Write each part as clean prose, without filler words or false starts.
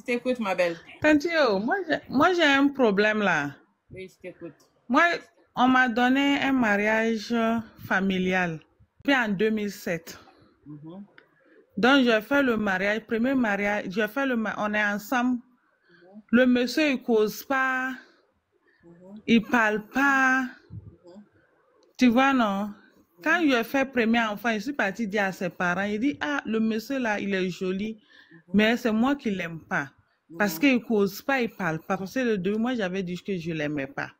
t'écoute, ma belle. Tantio, moi j'ai un problème là. Oui, je t'écoute. Moi, on m'a donné un mariage familial. Puis en 2007. Donc, j'ai fait le mariage, premier mariage, j'ai fait on est ensemble. Le monsieur, il cause pas, il parle pas. Tu vois, non? Quand j'ai fait premier enfant, je suis partie dire à ses parents, il dit, ah, le monsieur là, il est joli, mais c'est moi qui l'aime pas. Parce qu'il cause pas, il parle pas. Parce que le début, moi, j'avais dit que je l'aimais pas.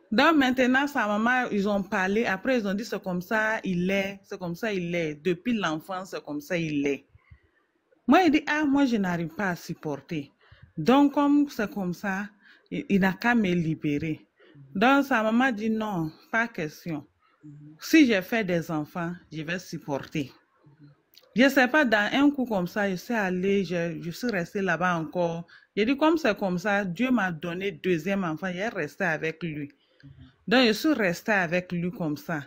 Donc maintenant, sa maman, ils ont parlé. Après, ils ont dit c'est comme ça, il est. C'est comme ça, il est. Depuis l'enfance, c'est comme ça, il est. Moi, il dit, ah, moi, je n'arrive pas à supporter. Donc, comme c'est comme ça, il n'a qu'à me libérer. Donc, sa maman dit non, pas question. Si j'ai fait des enfants, je vais supporter. Je ne sais pas, dans un coup comme ça, je suis allée, je suis restée là-bas encore. J'ai dit, comme c'est comme ça, Dieu m'a donné deuxième enfant, j'ai resté avec lui. Donc, je suis restée avec lui comme ça.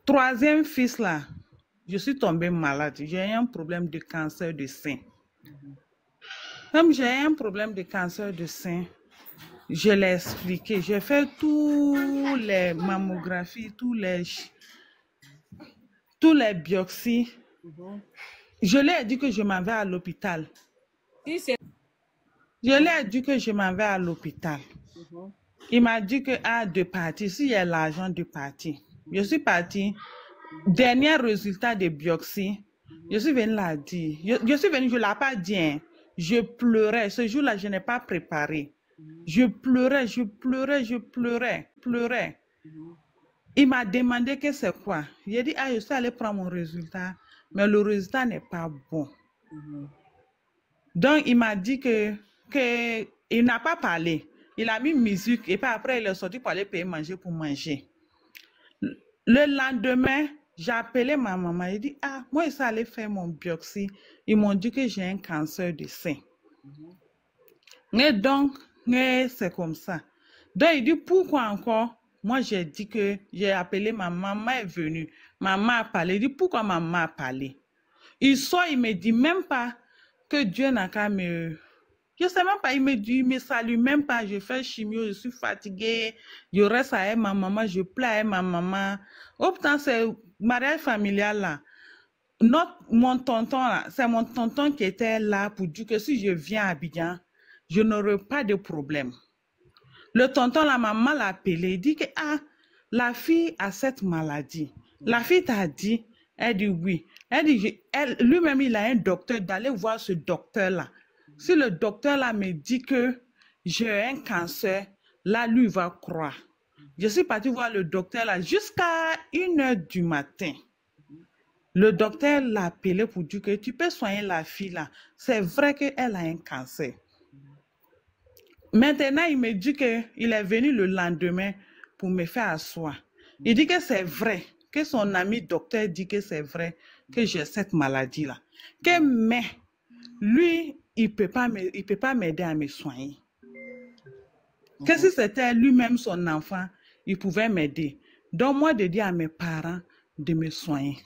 Troisième fils là, je suis tombée malade. J'ai un problème de cancer du sein. Comme j'ai un problème de cancer du sein, je l'ai expliqué. J'ai fait tous les mammographies, tous les biopsies. Je lui ai dit que je m'en vais à l'hôpital. Si c'est... Je lui ai dit que je m'en vais à l'hôpital. Il m'a dit que de partir, s'il y a l'argent de partir. Je suis partie. Dernier résultat de biopsie, je suis venue la dire. Je suis venue, je ne l'ai pas dit. Hein. Je pleurais. Ce jour-là, je n'ai pas préparé. Je pleurais, je pleurais, je pleurais, pleurais. Il m'a demandé que c'est quoi. J'ai dit, je suis allée prendre mon résultat, mais le résultat n'est pas bon. Donc, il m'a dit que il n'a pas parlé. Il a mis musique et puis après, il est sorti pour aller payer manger pour manger. Le lendemain, j'ai appelé ma maman. Il dit, moi, je suis allée faire mon biopsie. Ils m'ont dit que j'ai un cancer du sein. Et donc, c'est comme ça. Donc, il dit, pourquoi encore? Moi, j'ai dit que j'ai appelé ma maman, est venue. Maman a parlé. Il dit, pourquoi maman a parlé? Il sort, il me dit même pas que Dieu n'a qu'à me... Je ne sais même pas, il me salue même pas. Je fais chimio, je suis fatiguée. Je reste avec ma maman, je pleure avec ma maman. Oh putain, c'est mariage familial là. Mon tonton là, c'est mon tonton qui était là pour dire que si je viens à Abidjan, je n'aurai pas de problème. Le tonton, la maman l'a appelé, il dit que la fille a cette maladie. La fille t'a dit, elle dit oui. Elle dit, lui-même, il a un docteur, d'aller voir ce docteur-là. Si le docteur-là me dit que j'ai un cancer, là, lui, il va croire. Je suis partie voir le docteur-là jusqu'à 1h du matin. Le docteur l'a appelé pour dire que tu peux soigner la fille-là. C'est vrai qu'elle a un cancer. Maintenant, il me dit qu'il est venu le lendemain pour me faire asseoir. Il dit que c'est vrai, que son ami docteur dit que c'est vrai que j'ai cette maladie-là. Mais lui, il ne peut pas m'aider à me soigner. Que si c'était lui-même son enfant, il pouvait m'aider. Donc, moi, de dire à mes parents de me soigner.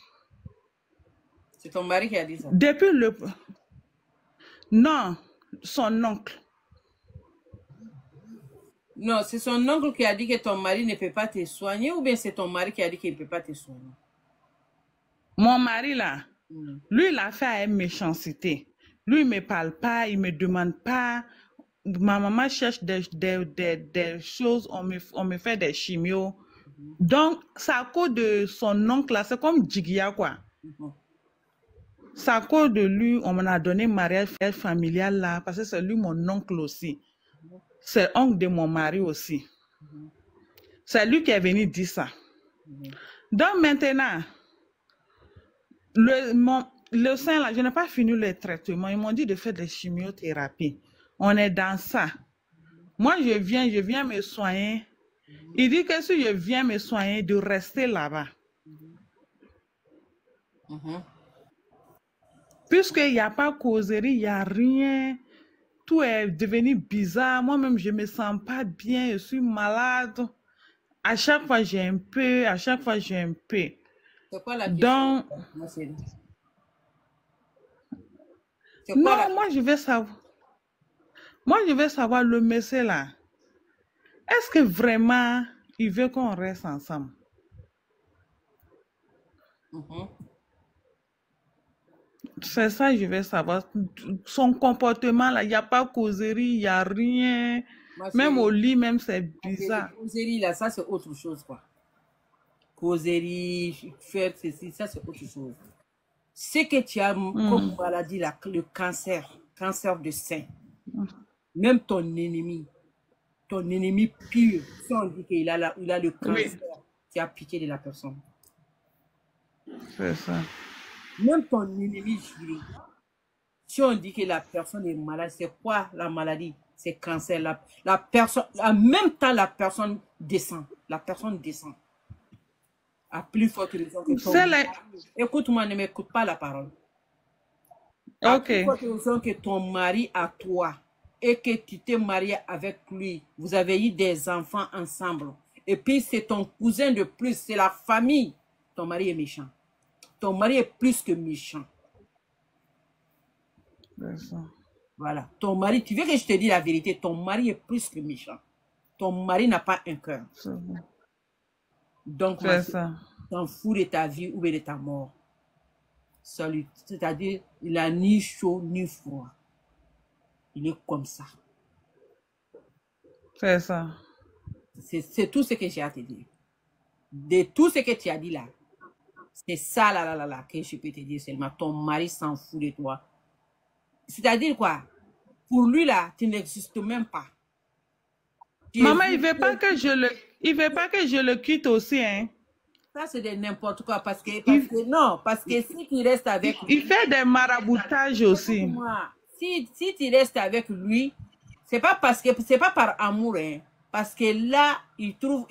C'est ton mari qui a dit ça? Depuis Non, son oncle. Non, c'est son oncle qui a dit que ton mari ne peut pas te soigner ou bien c'est ton mari qui a dit qu'il ne peut pas te soigner? Mon mari là, lui il a fait une méchanceté. Lui il ne me parle pas, il ne me demande pas. Ma maman cherche des choses, on me fait des chimios. Donc, c'est à cause de son oncle là, c'est comme Djigia quoi. C'est à cause de lui, on m'en a donné mariage familial là, parce que c'est lui mon oncle aussi. C'est l'oncle de mon mari aussi. C'est lui qui est venu dire ça. Donc maintenant, le sein là, je n'ai pas fini le traitement. Ils m'ont dit de faire des chimiothérapies. On est dans ça. Moi, je viens me soigner. Il dit que si je viens me soigner, de rester là-bas. Puisqu'il n'y a pas causerie, il n'y a rien. Tout est devenu bizarre. Moi-même, je ne me sens pas bien. Je suis malade. À chaque fois, j'ai un peu. À chaque fois, j'ai un peu. C'est quoi la question? Donc, C'est quoi la... Non, moi, je vais savoir. Moi, je veux savoir le monsieur là. Est-ce que vraiment il veut qu'on reste ensemble? Mhm. C'est ça que je veux savoir. Son comportement là, il n'y a pas causerie, il n'y a rien. Ma Même au chérie, lit, même c'est ma chérie, bizarre. causerie, là, ça, c'est autre chose, quoi. Causerie, faire ceci, ça, c'est autre chose. Ce que tu as comme maladie, là, le cancer de sein, même ton ennemi pire, si on dit qu'il a, il a le Oui, cancer, tu as pitié de la personne. c'est ça. Même ton ennemi juré, si on dit que la personne est malade, c'est quoi la maladie? C'est cancer. La personne, en même temps, la personne descend. La personne descend. À plus forte raison que ton C'est mari. la... Écoute-moi, ne m'écoute pas la parole. À Ok. plus forte raison que ton mari a toi et que tu t'es marié avec lui. Vous avez eu des enfants ensemble. Et puis, c'est ton cousin de plus. C'est la famille. Ton mari est méchant. Ton mari est plus que méchant. C'est ça. Voilà. Ton mari, tu veux que je te dise la vérité, ton mari est plus que méchant. Ton mari n'a pas un cœur. Donc, C'est ça. t'en fous de ta vie ou de ta mort. Salut. C'est-à-dire, il n'a ni chaud ni froid. Il est comme ça. C'est ça. C'est tout ce que j'ai à te dire. De tout ce que tu as dit là, c'est ça là, que je peux te dire seulement. Ton mari s'en fout de toi. C'est-à-dire quoi? Pour lui là, tu n'existes même pas. Maman, il veut pas que je le quitte aussi, hein. Ça, c'est de n'importe quoi. Parce que si tu restes avec lui, Il fait des maraboutages aussi. si tu restes avec lui, c'est pas par amour, hein. Parce que là, il trouve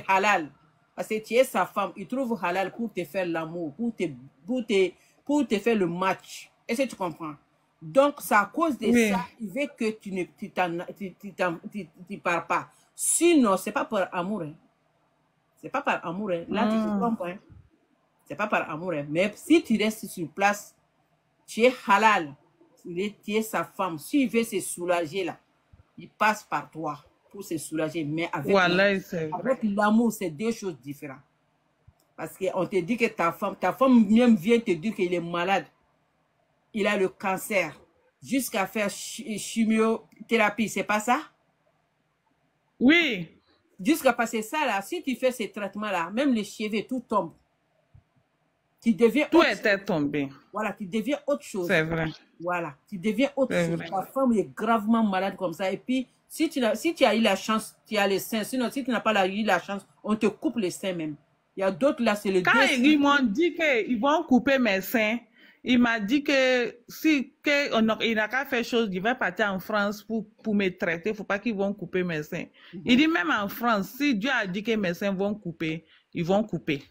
halal. Parce que tu es sa femme, il trouve halal pour te faire l'amour, pour te faire le match. Est-ce que tu comprends? Donc, c'est à cause de Oui. ça, il veut que tu pars pas. Sinon, c'est pas par amour, hein. C'est pas par amour, hein. Là, tu te trompes, hein. C'est pas par amour, hein. Mais si tu restes sur place, tu es halal. Tu es sa femme. S'il veut se soulager, là, il passe par toi pour se soulager. Mais Voilà, avec l'amour, c'est deux choses différentes. Parce qu'on te dit que ta femme même vient te dire qu'il est malade. Il a le cancer. Jusqu'à faire chimiothérapie, c'est pas ça? Oui. Jusqu'à passer ça, là, si tu fais ces traitements-là, même les cheveux, tout tombe. Tu deviens tout était tombé. Voilà, tu deviens autre chose. C'est vrai. Voilà, tu deviens autre chose. Ta femme est gravement malade comme ça. Et puis, si tu as eu la chance, tu as les seins. Sinon, si tu n'as pas eu la chance, on te coupe les seins même. Il y a d'autres là, c'est le Quand ils m'ont dit qu'ils vont couper mes seins, il m'a dit que il n'a qu'à faire chose, il va partir en France pour me traiter. Il ne faut pas qu'ils vont couper mes seins. Il dit même en France, si Dieu a dit que mes seins vont couper, ils vont couper.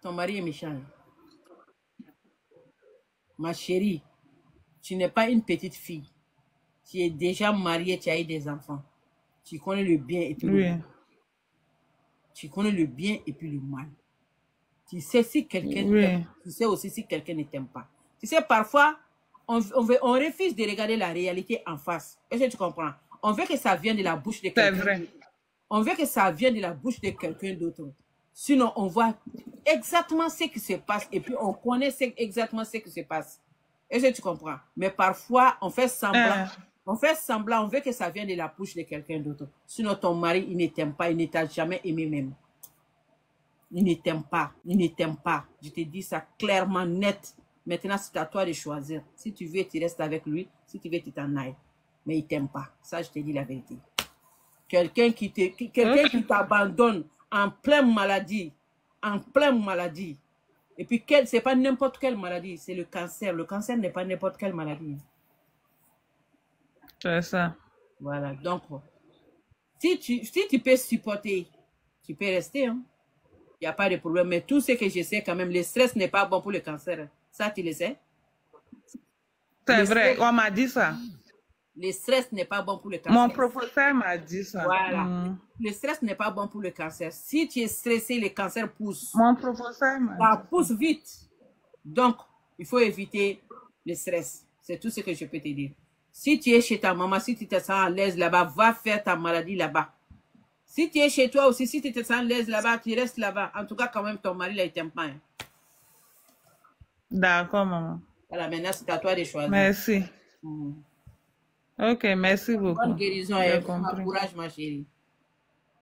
Ton mari est méchant. Ma chérie, tu n'es pas une petite fille. Tu es déjà mariée, tu as eu des enfants. Tu connais le bien et puis le mal. Tu connais le bien et puis le mal. Tu sais si quelqu'un t'aime, tu sais aussi si quelqu'un ne t'aime pas. Tu sais, parfois, on refuse de regarder la réalité en face. Est-ce que tu comprends? On veut que ça vienne de la bouche de quelqu'un. C'est vrai. On veut que ça vienne de la bouche de quelqu'un d'autre. Sinon, on voit exactement ce qui se passe et puis on connaît exactement ce qui se passe. Est-ce que tu comprends? Mais parfois, on fait semblant. On fait semblant, on veut que ça vienne de la bouche de quelqu'un d'autre. Sinon, ton mari, il ne t'aime pas, il ne t'a jamais aimé même. Il ne t'aime pas, il ne t'aime pas. Je te dis ça clairement, net. Maintenant, c'est à toi de choisir. Si tu veux, tu restes avec lui. Si tu veux, tu t'en ailles. Mais il ne t'aime pas. Ça, je te dis la vérité. Quelqu'un qui t'abandonne en pleine maladie. En pleine maladie. Et puis, ce n'est pas n'importe quelle maladie. C'est le cancer. Le cancer n'est pas n'importe quelle maladie. C'est ça. Voilà. Donc, si tu peux supporter, tu peux rester. Hein. Il n'y a pas de problème. Mais tout ce que je sais quand même, le stress n'est pas bon pour le cancer. Ça, tu le sais? C'est vrai, on m'a dit ça. Le stress n'est pas bon pour le cancer. Mon professeur m'a dit ça. Voilà. Le stress n'est pas bon pour le cancer. Si tu es stressé, le cancer pousse. Mon professeur m'a dit ça. Ça pousse vite. Donc, il faut éviter le stress. C'est tout ce que je peux te dire. Si tu es chez ta maman, si tu te sens à l'aise là-bas, va faire ta maladie là-bas. Si tu es chez toi aussi, si tu te sens à l'aise là-bas, tu restes là-bas. En tout cas, quand même, ton mari, là, il t'aime pas. Hein. D'accord, maman. Voilà, maintenant, c'est à toi de choisir. Merci. Ok, merci beaucoup. Bonne guérison et bon courage, ma chérie.